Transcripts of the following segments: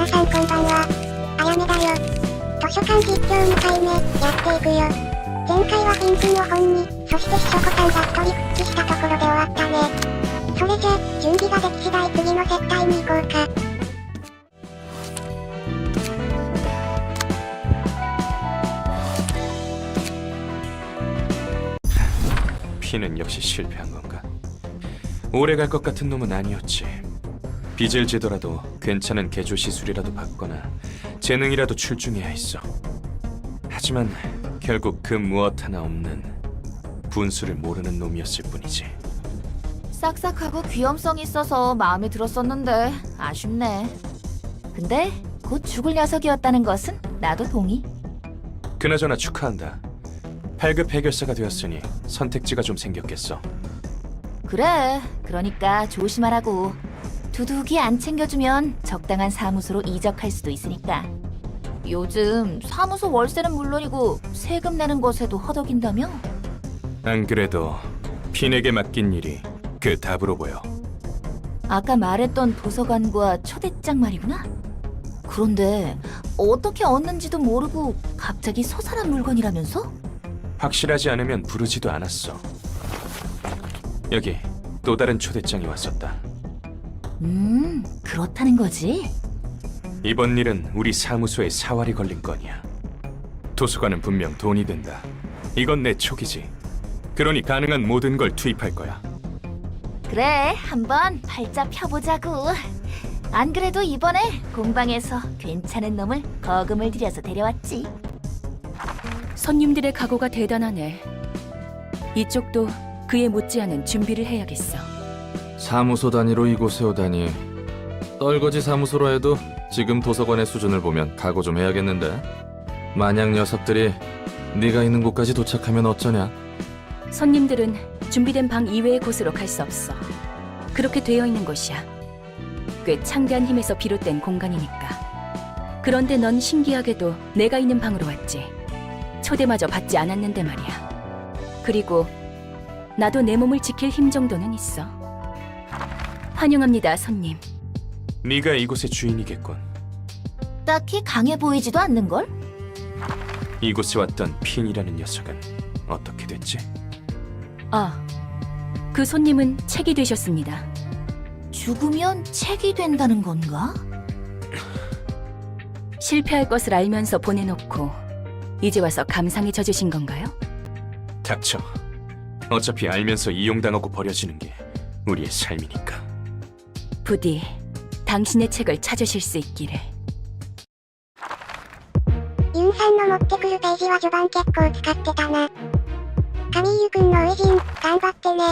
さんこんばんは。あやめだよ。図書館実況2回目、やっていくよ。前回はピンクの本に、そしてひそこさんが一人復帰したところで終わったね。それじゃ、準備ができ次第次の接待に行こうか。피는 역시 실패한 건가? 오래 갈 것 같은 놈은 아니었지. 빚을 지더라도 괜찮은 개조 시술이라도 받거나 재능이라도 출중해야 했어. 하지만 결국 그 무엇 하나 없는 분수를 모르는 놈이었을 뿐이지. 싹싹하고 귀염성이 있어서 마음에 들었었는데 아쉽네. 근데 곧 죽을 녀석이었다는 것은 나도 동의. 그나저나 축하한다. 8급 해결사가 되었으니 선택지가 좀 생겼겠어. 그래, 그러니까 조심하라고. 두둑이 안 챙겨주면 적당한 사무소로 이적할 수도 있으니까. 요즘 사무소 월세는 물론이고 세금 내는 것에도 허덕인다며? 안 그래도 핀에게 맡긴 일이 그 답으로 보여. 아까 말했던 도서관과 초대장 말이구나? 그런데 어떻게 얻는지도 모르고 갑자기 소산한 물건이라면서? 확실하지 않으면 부르지도 않았어. 여기 또 다른 초대장이 왔었다. 그렇다는 거지? 이번 일은 우리 사무소에 사활이 걸린 건이야. 도서관은 분명 돈이 된다. 이건 내 촉이지. 그러니 가능한 모든 걸 투입할 거야. 그래, 한번 팔자 펴보자고. 안 그래도 이번에 공방에서 괜찮은 놈을 거금을 들여서 데려왔지. 손님들의 각오가 대단하네. 이쪽도 그에 못지않은 준비를 해야겠어. 사무소 단위로 이곳에 오다니. 떨거지 사무소로 해도 지금 도서관의 수준을 보면 각오 좀 해야겠는데. 만약 녀석들이 네가 있는 곳까지 도착하면 어쩌냐? 손님들은 준비된 방 이외의 곳으로 갈 수 없어. 그렇게 되어 있는 곳이야. 꽤 창대한 힘에서 비롯된 공간이니까. 그런데 넌 신기하게도 내가 있는 방으로 왔지. 초대마저 받지 않았는데 말이야. 그리고 나도 내 몸을 지킬 힘 정도는 있어. 환영합니다, 손님. 네가 이곳의 주인이겠군. 딱히 강해 보이지도 않는걸? 이곳에 왔던 핀이라는 녀석은 어떻게 됐지? 아, 그 손님은 책이 되셨습니다. 죽으면 책이 된다는 건가? 실패할 것을 알면서 보내놓고 이제 와서 감상에 젖으신 건가요? 닥쳐. 어차피 알면서 이용당하고 버려지는 게 우리의 삶이니까. 부디 당신의 책을 찾으실 수 있기를. ユンさんの持ってくるページは序盤結構使ってたな。カミーユくんの初陣、頑張ってね。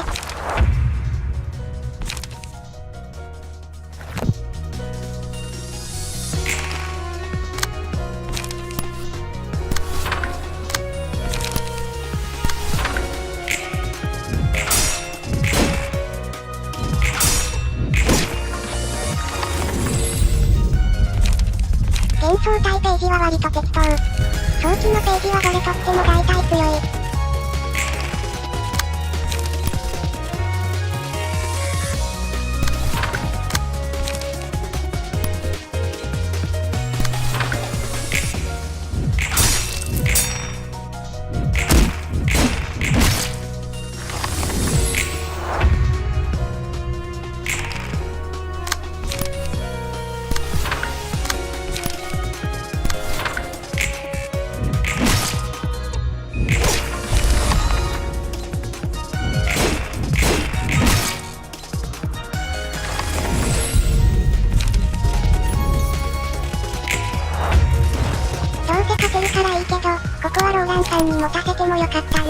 幻想体ページは割と適当。装置のページはどれとっても大体強い。どうせ勝てるからいいけど、ここはローランさんに持たせてもよかったね。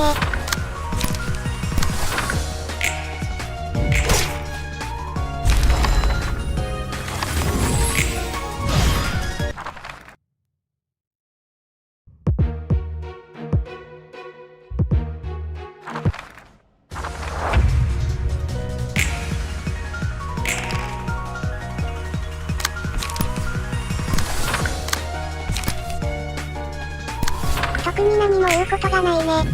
特に何も言うことがないね。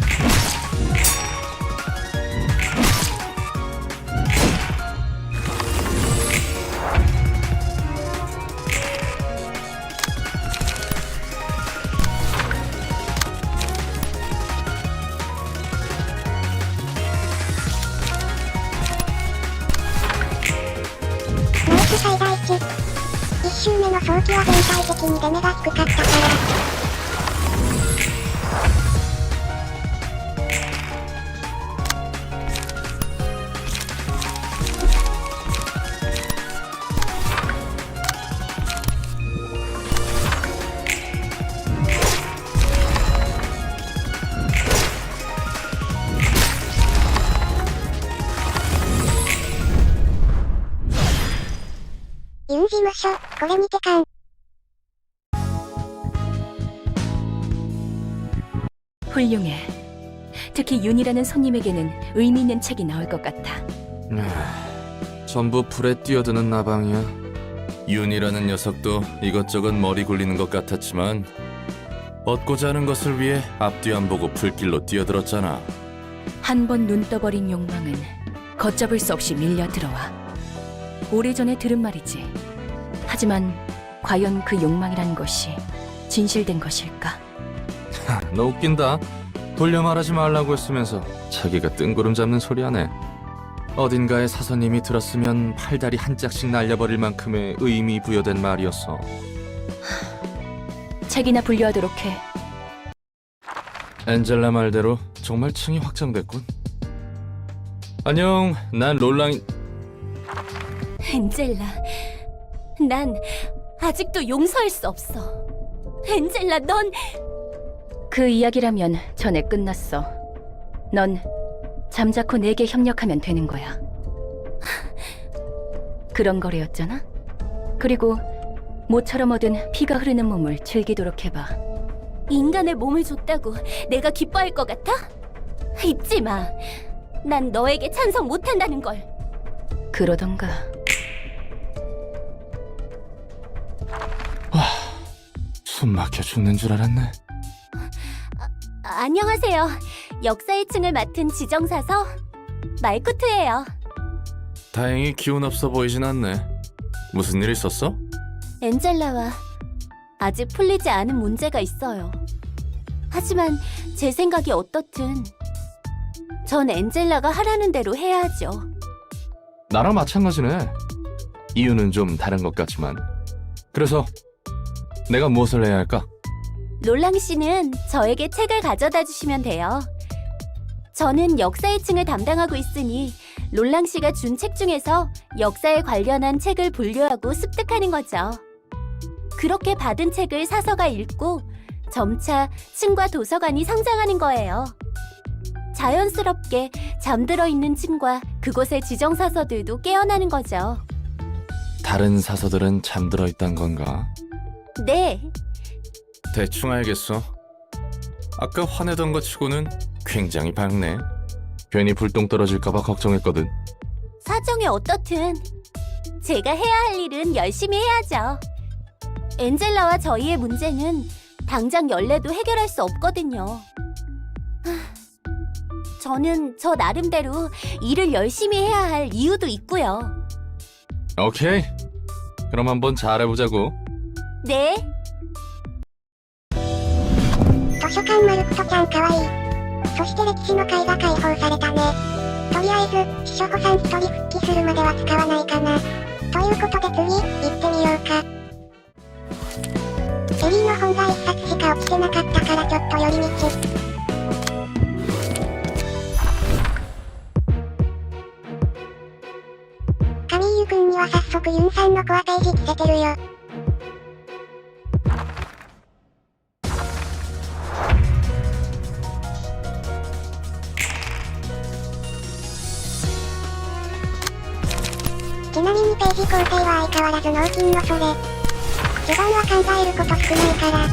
ス最大値。1周目の早期は全体的に出目が低かったから。ユン事務所、これ見てかん。 훌륭해. 특히 윤이라는 손님에게는 의미 있는 책이 나올 것 같아. 전부 불에 뛰어드는 나방이야. 윤이라는 녀석도 이것저것 머리 굴리는 것 같았지만 얻고자 하는 것을 위해 앞뒤 안 보고 불길로 뛰어들었잖아. 한 번 눈 떠버린 욕망은 걷잡을 수 없이 밀려 들어와. 오래전에 들은 말이지. 하지만 과연 그 욕망이란 것이 진실된 것일까? 너 웃긴다. 돌려 말하지 말라고 했으면서 자기가 뜬구름 잡는 소리 하네. 어딘가에 사서님이 들었으면 팔다리 한 짝씩 날려버릴 만큼의 의미 부여된 말이었어. 책이나 분류하도록 해. 엔젤라 말대로 정말 층이 확장됐군. 안녕, 난 롤랑인... 엔젤라, 난 아직도 용서할 수 없어. 엔젤라, 넌... 그 이야기라면 전에 끝났어. 넌 잠자코 내게 협력하면 되는 거야. 그런 거래였잖아? 그리고 모처럼 얻은 피가 흐르는 몸을 즐기도록 해봐. 인간의 몸을 줬다고 내가 기뻐할 것 같아? 잊지 마. 난 너에게 찬성 못한다는 걸. 그러던가. 숨 막혀 죽는 줄 알았네. 안녕하세요. 역사의 층을 맡은 지정사서 말쿠트예요. 다행히 기운 없어 보이진 않네. 무슨 일 있었어? 엔젤라와 아직 풀리지 않은 문제가 있어요. 하지만 제 생각이 어떻든 전 엔젤라가 하라는 대로 해야죠. 나랑 마찬가지네. 이유는 좀 다른 것 같지만. 그래서 내가 무엇을 해야 할까? 롤랑 씨는 저에게 책을 가져다 주시면 돼요. 저는 역사의 층을 담당하고 있으니 롤랑 씨가 준 책 중에서 역사에 관련한 책을 분류하고 습득하는 거죠. 그렇게 받은 책을 사서가 읽고 점차 층과 도서관이 성장하는 거예요. 자연스럽게 잠들어 있는 층과 그곳의 지정사서들도 깨어나는 거죠. 다른 사서들은 잠들어 있단 건가? 네, 대충 알겠어. 아까 화내던 것 치고는 굉장히 밝네. 괜히 불똥 떨어질까봐 걱정했거든. 사정이 어떻든 제가 해야 할 일은 열심히 해야죠. 엔젤라와 저희의 문제는 당장 연례도 해결할 수 없거든요. 저는 저 나름대로 일을 열심히 해야 할 이유도 있고요. 오케이. 그럼 한번 잘해보자고. 네, 図書館マルクトちゃんかわいい。そして歴史の会が解放されたね。とりあえず、司書子さん一人復帰するまでは使わないかな。ということで次、行ってみようか。エリーの本が一冊しか落ちてなかったからちょっと寄り道。カミーユくんには早速ユンさんのコアページ着せてるよ。ちなみにページ構成は相変わらず納品のそれ。序盤は考えること少ないから。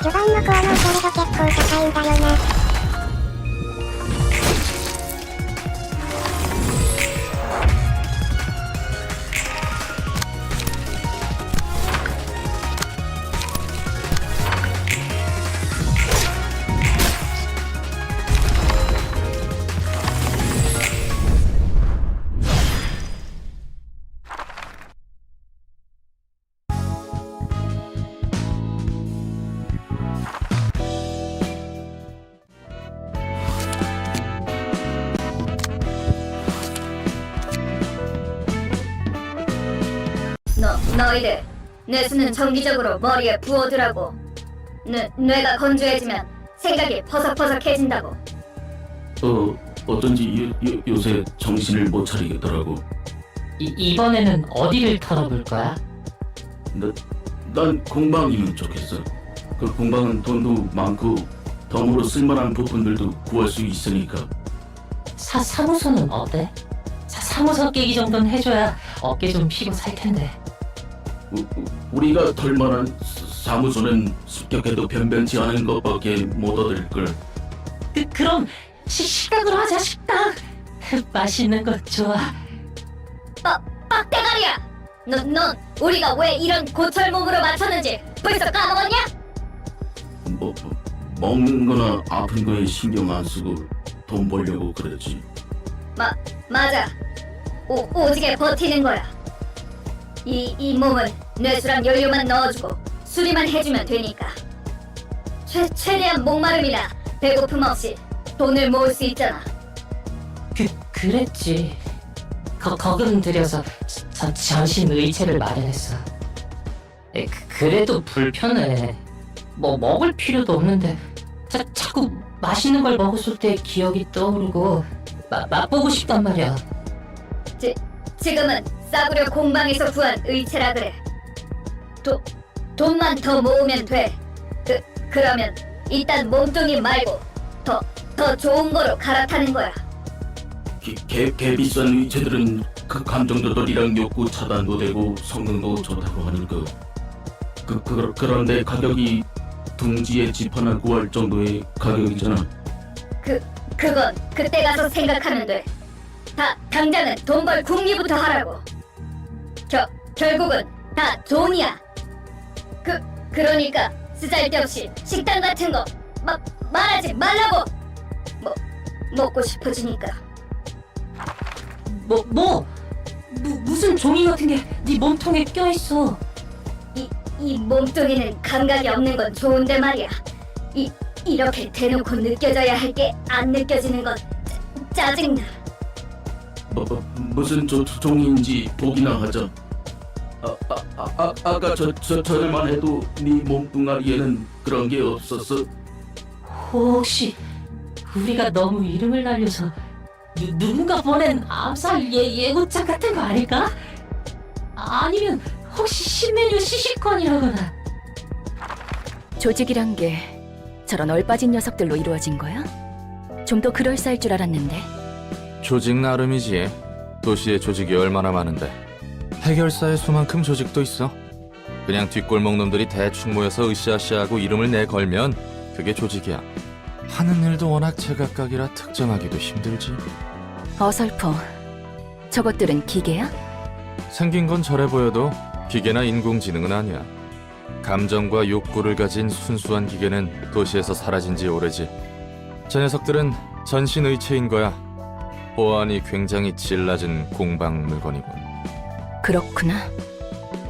序盤のコアの恐れが結構高いんだよな。너희들 뇌수는 정기적으로 머리에 부어두라고. 뇌가 건조해지면 생각이 퍼석퍼석해진다고. 어쩐지 요새 정신을 못 차리겠더라고. 이번에는 어디를 털어볼 거야? 난 공방이면 좋겠어. 그 공방은 돈도 많고 덤으로 쓸만한 부품들도 구할 수 있으니까. 사무소는 어때? 사무소 깨기 정도는 해줘야 어깨 좀 피고 살 텐데. 우리가 털 만한 사무소는 습격해도 변변치 않은 것밖에 못 얻을걸. 그럼 식당으로 하자. 식당. 맛있는 거 좋아. 빡대가리야! 넌 우리가 왜 이런 고철 몸으로 맞췄는지 벌써 까먹었냐? 먹는 거나 아픈 거에 신경 안 쓰고 돈 벌려고 그랬지. 맞아. 오지게 버티는 거야. 이 몸은 뇌수랑 연료만 넣어주고 수리만 해주면 되니까. 최대한 목마름이나 배고픔 없이 돈을 모을 수 있잖아. 그랬지. 거금 들여서 전신 의체를 마련했어. 그래도 불편해. 뭐 먹을 필요도 없는데 자꾸 맛있는 걸 먹었을 때 기억이 떠오르고 맛보고 싶단 말이야. 지금은 싸구려 공방에서 구한 의체라 그래. 돈만 더 모으면 돼. 그러면 일단 몸뚱이 말고 더 좋은 거로 갈아타는 거야. 개 비싼 의체들은 그 감정 조절이랑 욕구 차단도 되고 성능도 좋다고 하니까. 그런데 가격이 둥지에 집 하나 구할 정도의 가격이잖아. 그건 그때 가서 생각하면 돼. 당장은 돈 벌 궁리부터 하라고. 결국은 다 돈이야. 그러니까 쓰잘데없이 식당 같은 거 말하지 말라고. 먹고 싶어지니까. 무슨 종이 같은 게 네 몸통에 껴있어. 이 몸뚱이는 감각이 없는 건 좋은데 말이야. 이렇게 대놓고 느껴져야 할 게 안 느껴지는 건 짜증나. 무슨 종인지 보기나 하자. 아까 저절만 해도 네 몸뚱아리에는 그런 게 없었어. 혹시 우리가 너무 이름을 날려서 누군가 보낸 암살 예고장 같은 거 아닐까? 아니면 혹시 신메뉴 시식권이라거나. 조직이란 게 저런 얼빠진 녀석들로 이루어진 거야? 좀 더 그럴싸할 줄 알았는데. 조직 나름이지. 도시에 조직이 얼마나 많은데. 해결사의 수만큼 조직도 있어. 그냥 뒷골목 놈들이 대충 모여서 으쌰으쌰하고 이름을 내걸면 그게 조직이야. 하는 일도 워낙 제각각이라 특정하기도 힘들지. 어설퍼. 저것들은 기계야? 생긴 건 저래 보여도 기계나 인공지능은 아니야. 감정과 욕구를 가진 순수한 기계는 도시에서 사라진 지 오래지. 저 녀석들은 전신 의체인 거야. 보안이 굉장히 질 낮은 공방 물건이군. 그렇구나.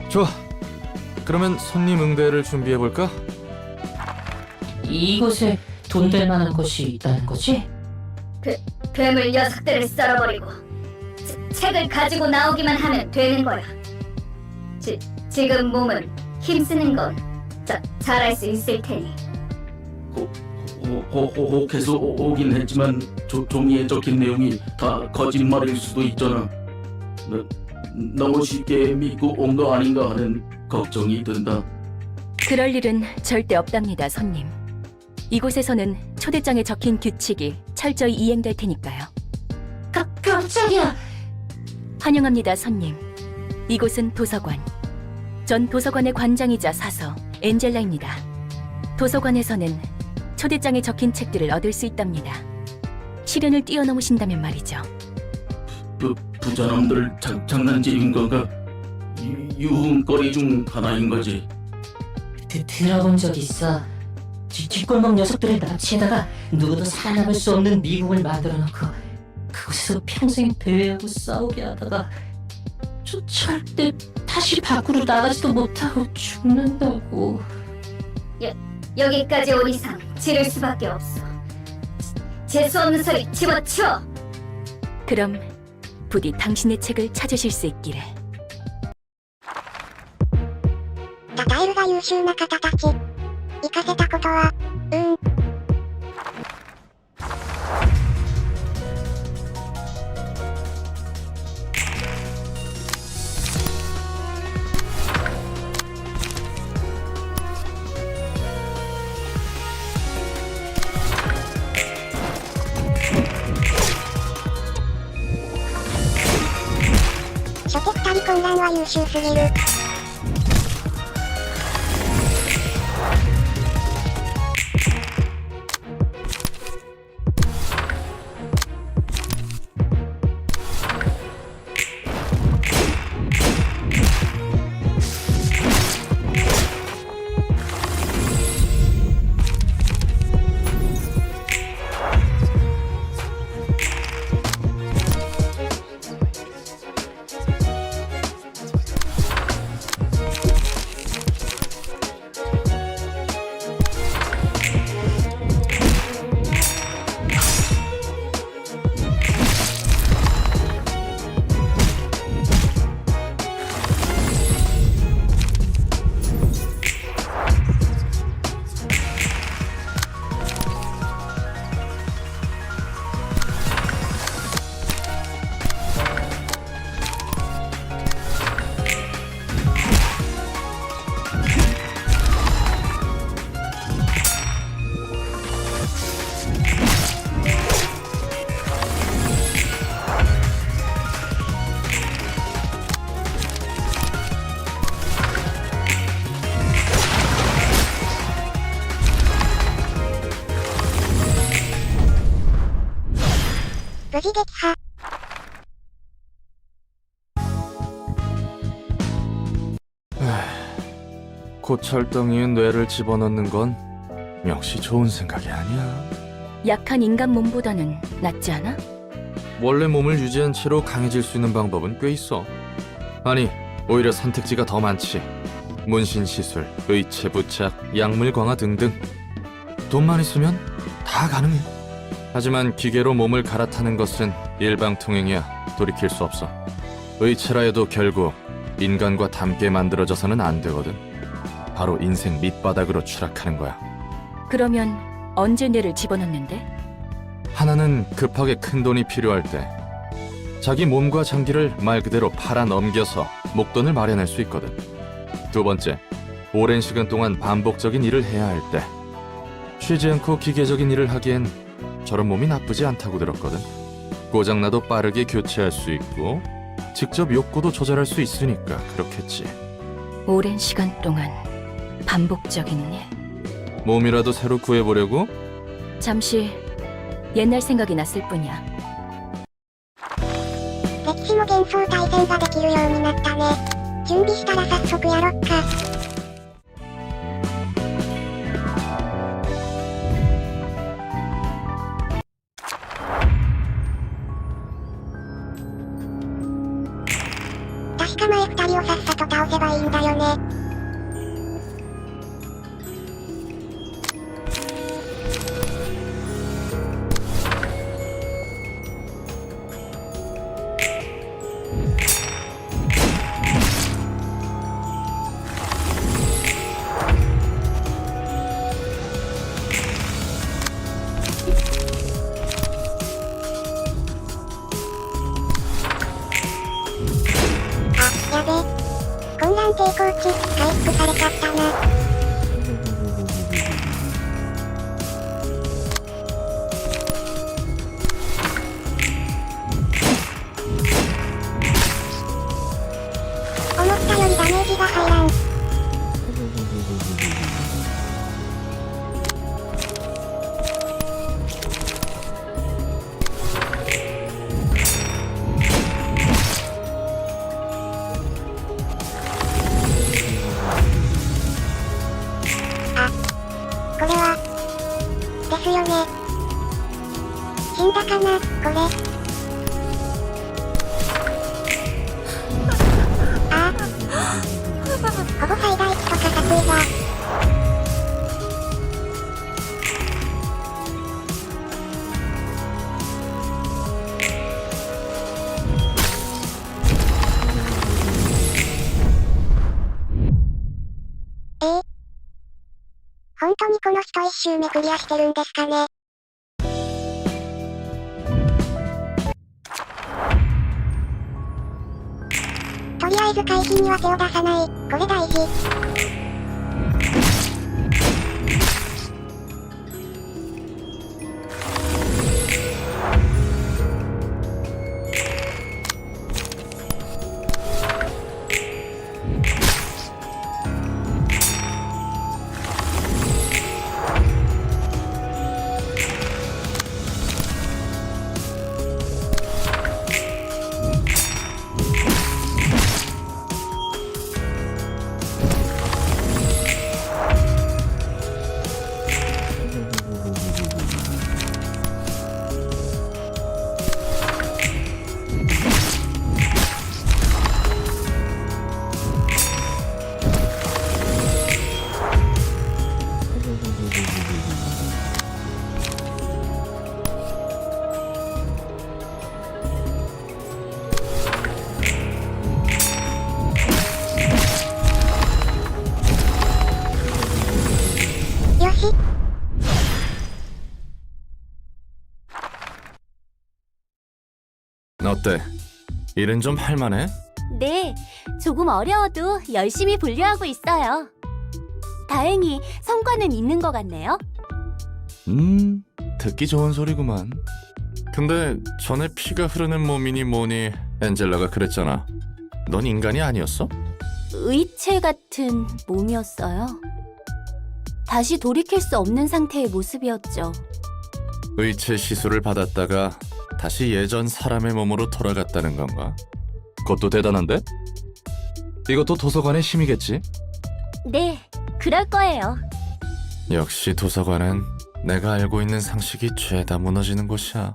좋아. 그러면 손님 응대를 준비해볼까? 이곳에 돈 될 만한 곳이 있다는 거지? 괴물 녀석들을 썰어버리고 책을 가지고 나오기만 하면 되는 거야. 지금 몸은 힘쓰는 건 잘할 수 있을 테니. 혹해서 오긴 했지만 종이에 적힌 내용이 다 거짓말일 수도 있잖아. 너무 쉽게 믿고 온 거 아닌가 하는 걱정이 든다. 그럴 일은 절대 없답니다, 손님. 이곳에서는 초대장에 적힌 규칙이 철저히 이행될 테니까요. 깜짝이야. 환영합니다, 손님. 이곳은 도서관. 전 도서관의 관장이자 사서 엔젤라입니다. 도서관에서는 초대장에 적힌 책들을 얻을 수 있답니다. 시련을 뛰어넘으신다면 말이죠. 부자놈들 장난질인 건가? 유흥거리 중 하나인 거지. 들어본 적 있어. 뒷골목 녀석들을 납치해다가 누구도 살아남을 수 없는 미국을 만들어 놓고 그곳에서 평생 대회하고 싸우게 하다가 쫓아올 때 다시 밖으로 나가지도 못하고 죽는다고. 여기까지 온 이상 지를 수밖에 없어. 재수 없는 소리 집어치워. 그럼 부디 당신의 책을 찾으실 수 있기를. ラタエルが優秀な方たち。行かせたことは、初手二人混乱は優秀すぎる。無事撃破。 고철덩이에 뇌를 집어넣는 건 역시 좋은 생각이 아니야. 약한 인간 몸보다는 낫지 않아? 원래 몸을 유지한 채로 강해질 수 있는 방법은 꽤 있어. 아니, 오히려 선택지가 더 많지. 문신 시술, 의체 부착, 약물 강화 등등. 돈만 있으면 다 가능해. 하지만 기계로 몸을 갈아타는 것은 일방통행이야. 돌이킬 수 없어. 의체라 해도 결국 인간과 닮게 만들어져서는 안 되거든. 바로 인생 밑바닥으로 추락하는 거야. 그러면 언제 뇌를 집어넣는데? 하나는 급하게 큰 돈이 필요할 때, 자기 몸과 장기를 말 그대로 팔아 넘겨서 목돈을 마련할 수 있거든. 두 번째, 오랜 시간 동안 반복적인 일을 해야 할 때, 쉬지 않고 기계적인 일을 하기엔 저런 몸이 나쁘지 않다고 들었거든. 고장나도 빠르게 교체할 수 있고 직접 욕구도 조절할 수 있으니까 그렇겠지. 오랜 시간 동안 반복적인 일. 몸이라도 새로 구해보려고? 잠시 옛날 생각이 났을 뿐이야. 歴史も幻想対戦ができるようになったね。準備したら早速やろっか。確か前2人をさっさと倒せばいいんだよね。 やべ。混乱抵抗値、回復されちゃったな。思ったよりダメージが入らん。この人1周目クリアしてるんですかね。とりあえず回避には手を出さない。これ大事。よし。어때? 일은 좀 할만해? 네, 조금 어려워도 열심히 분류하고 있어요. 다행히 성과는 있는 것 같네요. 듣기 좋은 소리구만. 근데 전에 피가 흐르는 몸이니 뭐니 엔젤라가 그랬잖아. 넌 인간이 아니었어? 의체 같은 몸이었어요. 다시 돌이킬 수 없는 상태의 모습이었죠. 의체 시술을 받았다가 다시 예전 사람의 몸으로 돌아갔다는 건가? 그것도 대단한데? 이것도 도서관의 힘이겠지? 네, 그럴 거예요. 역시 도서관은 내가 알고 있는 상식이 죄다 무너지는 곳이야.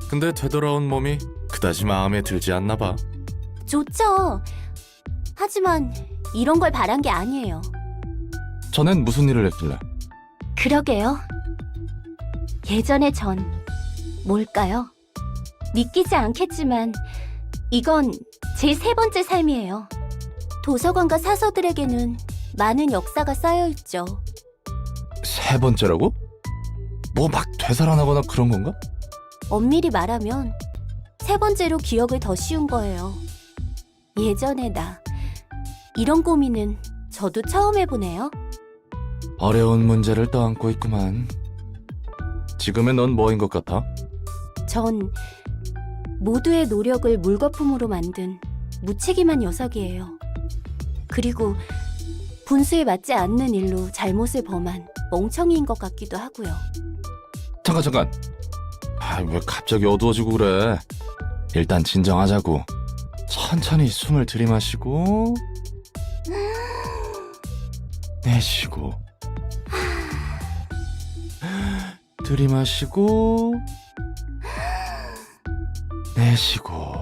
근데 되돌아온 몸이 그다지 마음에 들지 않나 봐. 좋죠. 하지만 이런 걸 바란 게 아니에요. 전엔 무슨 일을 했길래? 그러게요. 예전의 전 뭘까요? 믿기지 않겠지만 이건 제 3번째 삶이에요. 도서관과 사서들에게는 많은 역사가 쌓여있죠. 3번째라고? 뭐 막 되살아나거나 그런 건가? 엄밀히 말하면 3번째로 기억을 더 씌운 거예요. 예전의 나. 이런 고민은 저도 처음 해보네요. 어려운 문제를 떠안고 있구만. 지금의 넌 뭐인 것 같아? 전 모두의 노력을 물거품으로 만든 무책임한 녀석이에요. 그리고 분수에 맞지 않는 일로 잘못을 범한 멍청이인 것 같기도 하고요. 잠깐. 왜 갑자기 어두워지고 그래? 일단 진정하자고. 천천히 숨을 들이마시고 내쉬고 들이마시고 내쉬고.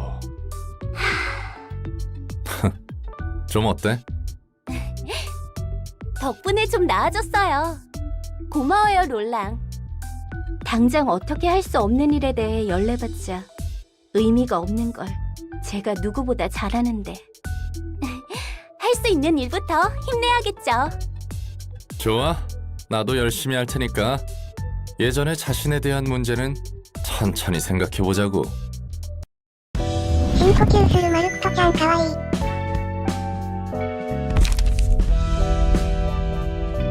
좀 어때? 덕분에 좀 나아졌어요. 고마워요, 롤랑. 당장 어떻게 할 수 없는 일에 대해 연례받자 의미가 없는 걸 제가 누구보다 잘하는데. 할 수 있는 일부터 힘내야겠죠. 좋아. 나도 열심히 할 테니까 예전에 자신에 대한 문제는 천천히 생각해보자고. 深呼吸するマルクトちゃんかわいい。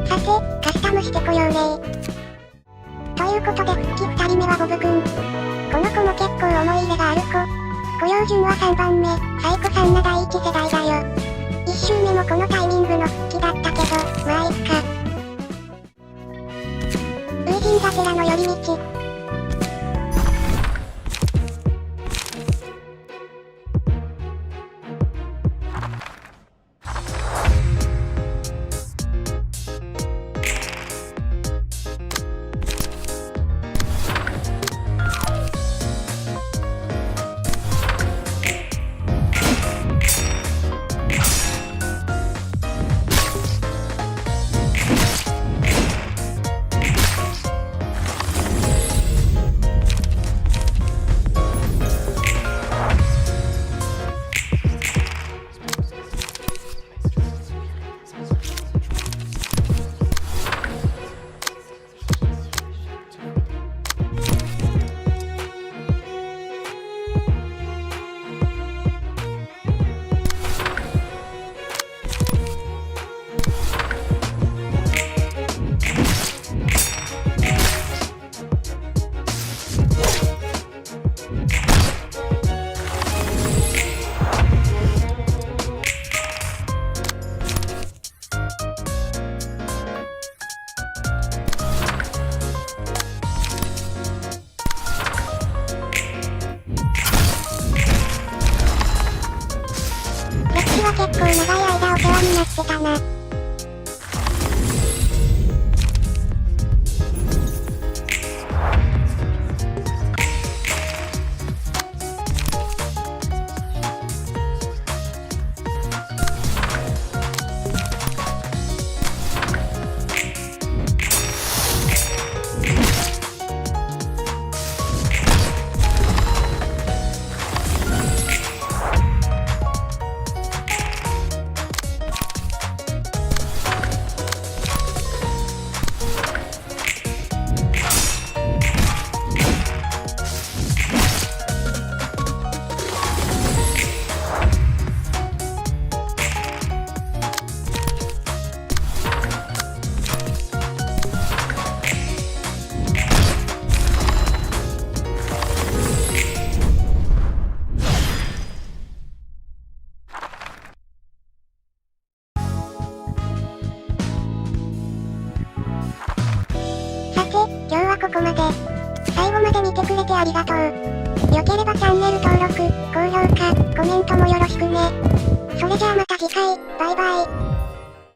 さて、カスタムしてこようね。ということで復帰2人目はボブくん。この子も結構思い入れがある子。雇用順は3番目、サイコさんな第1世代だよ。1周目もこのタイミングの復帰だったけど、まあいっか。初陣が寺の寄り道。長い間お世話になってたな。さて、今日はここまで。最後まで見てくれてありがとう。良ければチャンネル登録、高